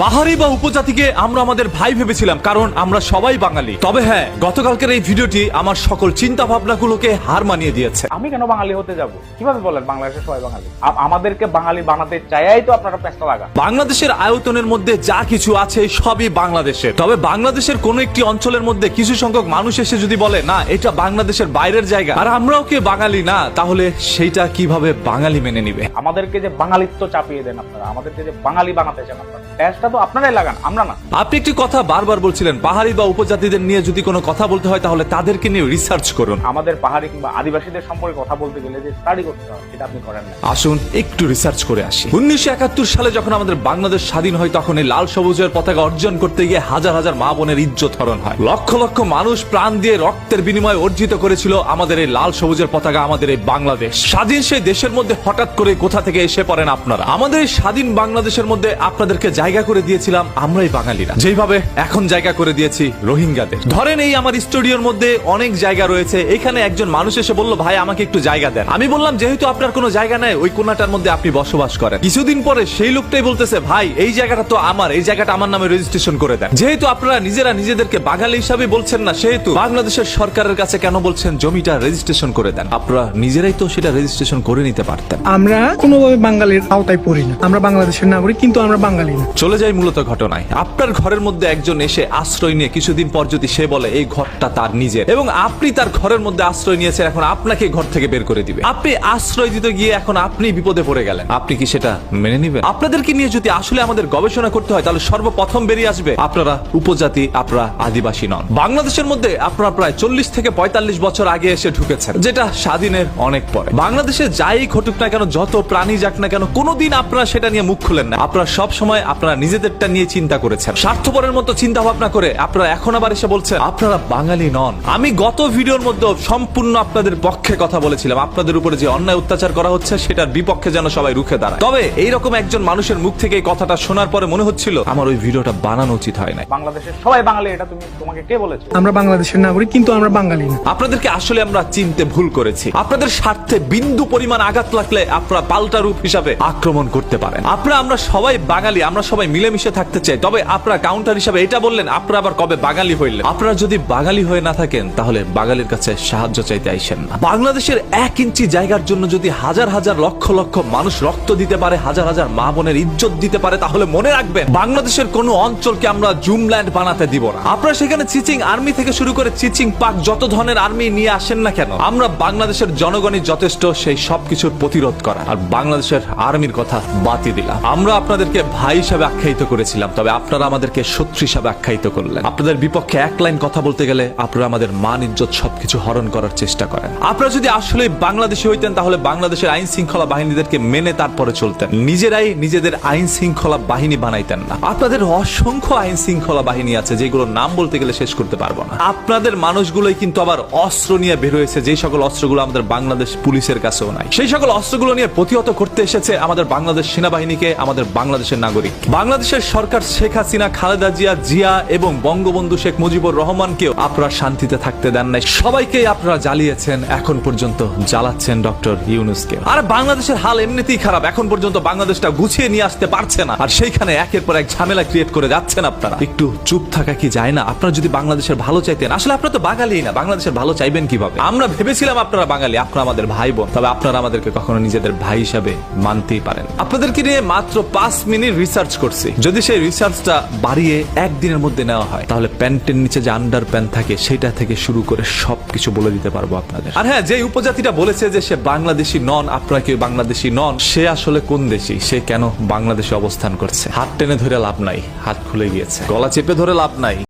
পাহাড়ি বা উপজাতিকে আমরা আমাদের ভাই ভেবেছিলাম, কারণ আমরা সবাই বাঙালি। তবে হ্যাঁ, গতকালকের এই ভিডিওটি আমার সকল চিন্তা ভাবনাগুলোকে হার মানিয়ে দিয়েছে। আমি কেন বাঙালি হতে যাব? কিভাবে বলেন বাংলাদেশের সবাই বাঙালি? আমাদেরকে বাঙালি বানাতে চাইয়াই তো আপনারা পেছটা লাগা। বাংলাদেশের আয়তনের মধ্যে যা কিছু আছে সবই বাংলাদেশের। তবে বাংলাদেশের কোন একটি অঞ্চলের মধ্যে কিছু সংখ্যক মানুষ এসে যদি বলে না এটা বাংলাদেশের বাইরের জায়গা আর আমরাও কি বাঙালি না, তাহলে সেইটা কিভাবে বাঙালি মেনে নিবে? আমাদেরকে যে বাঙালিত্ব চাপিয়ে দেন আপনারা, আমাদেরকে যে বাঙালি বানাতে চান আপনারা, পেছটা তো আপনারাই লাগান, আমরা না। আপনি একটি কথা বারবার বলছিলেন, পাহাড়ি বা উপজাতিদের নিয়ে যদি কোনো কথা বলতে হয় তাহলে তাদেরকে নিয়ে রিসার্চ করুন। আমাদের পাহাড়ি কিংবা আদিবাসীদের সম্পর্কে কথা বলতে গেলে যে স্টাডি করতে হয়, সেটা আপনি করেন না। আসুন একটু রিসার্চ করে আসি। 1971 সালে যখন আমাদের বাংলাদেশ স্বাধীন হয়, তখন এই লাল সবুজের পতাকা অর্জন করতে গিয়ে হাজার হাজার মা বোনের ইজ্জত হরণ হয়। লক্ষ লক্ষ মানুষ প্রাণ দিয়ে রক্তের বিনিময়ে অর্জিত করেছিল আমাদের এই লাল সবুজের পতাকা, আমাদের এই বাংলাদেশ। স্বাধীন সেই দেশের মধ্যে হঠাৎ করে কোথা থেকে এসে পড়েন আপনারা? আমাদের এই স্বাধীন বাংলাদেশের মধ্যে আপনাদেরকে জায়গা করে দিয়েছিলাম আমরাই বাঙালিরা, যেভাবে এখন জায়গা করে দিয়েছি রোহিঙ্গাদের। ধরেন এই আমার স্টুডিওর মধ্যে অনেক জায়গা রয়েছে, এখানে একজন মানুষ এসে বলল ভাই আমাকে একটু জায়গা দেন। আমি বললাম যেহেতু আপনার কোনো জায়গা নাই, ওই কোণাটার মধ্যে আপনি বসবাস করেন। কিছুদিন পরে সেই লোকটাই বলতেছে ভাই এই জায়গাটা তো আমার, এই জায়গাটা আমার নামে রেজিস্ট্রেশন করে দেন। যেহেতু আপনারা নিজেরা নিজেদেরকে বাঙালি হিসাবে বলছেন না, সেহেতু বাংলাদেশের সরকারের কাছে কেন বলছেন জমিটা রেজিস্ট্রেশন করে দেন? আপনারা নিজেরাই তো সেটা রেজিস্ট্রেশন করে নিতে পারতেন। আমরা কোনোভাবে বাঙালির আওতায় পড়ি না, আমরা বাংলাদেশের নাগরিক, কিন্তু আমরা বাঙালি না। চলে যাই মূলত ঘটনায়। আপনার ঘরের মধ্যে একজন এসে আশ্রয় নিয়ে কিছুদিন পর যদি সে বলে এই ঘরটা তার নিজের এবং আপনি তার ঘরের মধ্যে আশ্রয় নিয়েছেন, এখন আপনাকে ঘর থেকে বের করে দিবে। আপনি আশ্রয় দিতে গিয়ে এখন আপনি বিপদে পড়ে গেলেন, আপনি কি সেটা মেনে নিবেন? আপনাদেরকে নিয়ে যদি আসলে আমাদের গবেষণা করতে হয় তাহলে সর্বপ্রথম বেরিয়ে আসবে আপনারা উপজাতি, আপনারা আদিবাসী নন। বাংলাদেশের মধ্যে আপনারা প্রায় 40 থেকে 45 বছর আগে এসে ঢুকেছেন, যেটা স্বাধীনের অনেক পরে। বাংলাদেশে যাই ঘটুক না কেন, যত প্রাণী যাক না কেন, কোনোদিন আপনারা সেটা নিয়ে মুখ খুলেন না। আপনারা সব সময় আপনারা নিজেদেরটা নিয়ে চিন্তা করেছেন, স্বার্থপরের মতো চিন্তা ভাবনা করে আপনারা এখন আবার এসে বলছেন আপনারা বাঙালি নন। আমি গত ভিডিওর মধ্যে সম্পূর্ণ আপনাদের পক্ষে কথা বলেছিলাম, আপনাদের উপরে যে অন্যায় অত্যাচার করা হচ্ছে সেটার বিপক্ষে যেন সবাই রুখে দাঁড়ায়। তবে এইরকম একজন মানুষের মুখ থেকে এই কথাটা শোনার পরে মনে হচ্ছিল আমার ওই ভিডিওটা বানানো উচিত হয় না। বাংলাদেশের সবাই বাঙালি, এটা তোমাকে কে বলেছে? আমরা বাংলাদেশের নাগরিক, কিন্তু আমরা বাঙালি না। আপনাদেরকে আসলে আমরা চিনতে ভুল করেছি। আপনাদের স্বার্থে বিন্দু পরিমাণ আঘাত লাগলে আপনারা পাল্টা রূপ হিসাবে আক্রমণ করতে পারেন। আমরা সবাই বাঙালি, আমরা সবাই মিলেমিশে থাকতে চাই। তবে আপনারা কাউন্টার হিসাবে এটা বললেন আপনারা আবার কবে বাঙালি হইলেন? আপনারা যদি বাঙালি হয়ে না থাকেন তাহলে বাঙালির কাছে সাহায্য চাইতে আইসেন না। বাংলাদেশের 1 ইঞ্চি জায়গার জন্য যদি হাজার হাজার লক্ষ লক্ষ মানুষ রক্ত দিতে পারে, হাজার হাজার মা বোনের ইজ্জত দিতে পারে, তাহলে মনে রাখবেন বাংলাদেশের কোনো অঞ্চলকে আমরা জুমল্যান্ড বানাতে দিব না। আপনারা সেখানে চিচিং আর্মি থেকে শুরু করে চিচিং পাক যত ধরনের আর্মি নিয়ে আসেন না কেন, আমরা বাংলাদেশের জনগণই যথেষ্ট সেই সবকিছুর প্রতিরোধ করা। আর বাংলাদেশের আর্মির কথা বাতি দিলাম। আমরা আপনাদেরকে ভাই হিসাবে আখ্যায়িত করেছিলাম, তবে আপনারা আমাদেরকে শত্রু হিসাবে আখ্যায়িত করলেন। আপনাদের বিপক্ষে এক লাইন কথা বলতে গেলে আপনারা আমাদের মান ইজ্জত সবকিছু হরণ করার চেষ্টা করেন। আপনারা যদি আসলে বাংলাদেশি হইতেন তাহলে বাংলাদেশের আইন শৃঙ্খলা বাহিনীদেরকে মেনে তারপরে চলতেন, নিজেরাই নিজেদের আইন শৃঙ্খলা বাহিনী বানাইতেন না। আপনাদের অসংখ্য আইন শৃঙ্খলা বাহিনী আছে যেগুলোর নাম বলতে গেলে শেষ করতে পারবো না। আপনাদের মানুষগুলোই কিন্তু আবার অস্ত্র নিয়ে বের হয়েছে, যে সকল অস্ত্রগুলো আমাদের বাংলাদেশ পুলিশের কাছেও নাই। সেই সকল অস্ত্রগুলো নিয়ে প্রতিহত করতে এসেছে আমাদের বাংলাদেশ সেনাবাহিনীকে, আমাদের বাংলাদেশের নাগরিক। বাংলাদেশের সরকার শেখ হাসিনা, খালেদা জিয়া এবং বঙ্গবন্ধু শেখ মুজিবুর রহমানকেও আপনারা শান্তিতে থাকতে দেন নাই। সবাইকেই আপনারা জ্বালিয়েছেন, এখন পর্যন্ত জ্বালাচ্ছেন ডক্টর ইউনূসকে। আর বাংলাদেশের হাল এমনিতেই খারাপ, এখন পর্যন্ত বাংলাদেশটা গুছিয়ে নিয়ে আসতে পারছে না, আর সেইখানে একের পর এক ঝামেলা ক্রিয়েট করে যাচ্ছেন আপনারা। একটু চুপ থাকা কি যায় না? আপনারা যদি বাংলাদেশের ভালো চাইতেন, আসলে আপনারা তো বাঙালি না, বাংলাদেশের ভালো চাইবেন কিভাবে? আমরা ভেবেছিলাম আপনারা বাঙালি, আপনারা আমাদের ভাই বোন, তবে আপনারা আমাদেরকে কখনো নিজেদের ভাই হিসাবে মানতেই পারেন। আপনাদেরকে নিয়ে মাত্র 5 মিনিট রিসার্চ করছি। যদি সেই রিসার্চটা বাড়িয়ে একদিনের মধ্যে নেওয়া হয় তাহলে প্যান্টের নিচে যে আন্ডার প্যান্ট থাকে সেটা থেকে শুরু করে সবকিছু বলে দিতে পারবো আপনাদের। আর হ্যাঁ, যে উপজাতিটা বলেছে যে সে বাংলাদেশি নন, আপনারা কেউ বাংলাদেশি নন, সে আসলে কোন দেশি, সে কেন বাংলাদেশে অবস্থান করছে? হাত টেনে ধরে লাভ নাই, হাত খুলে গিয়েছে। গলা চেপে ধরে লাভ নাই।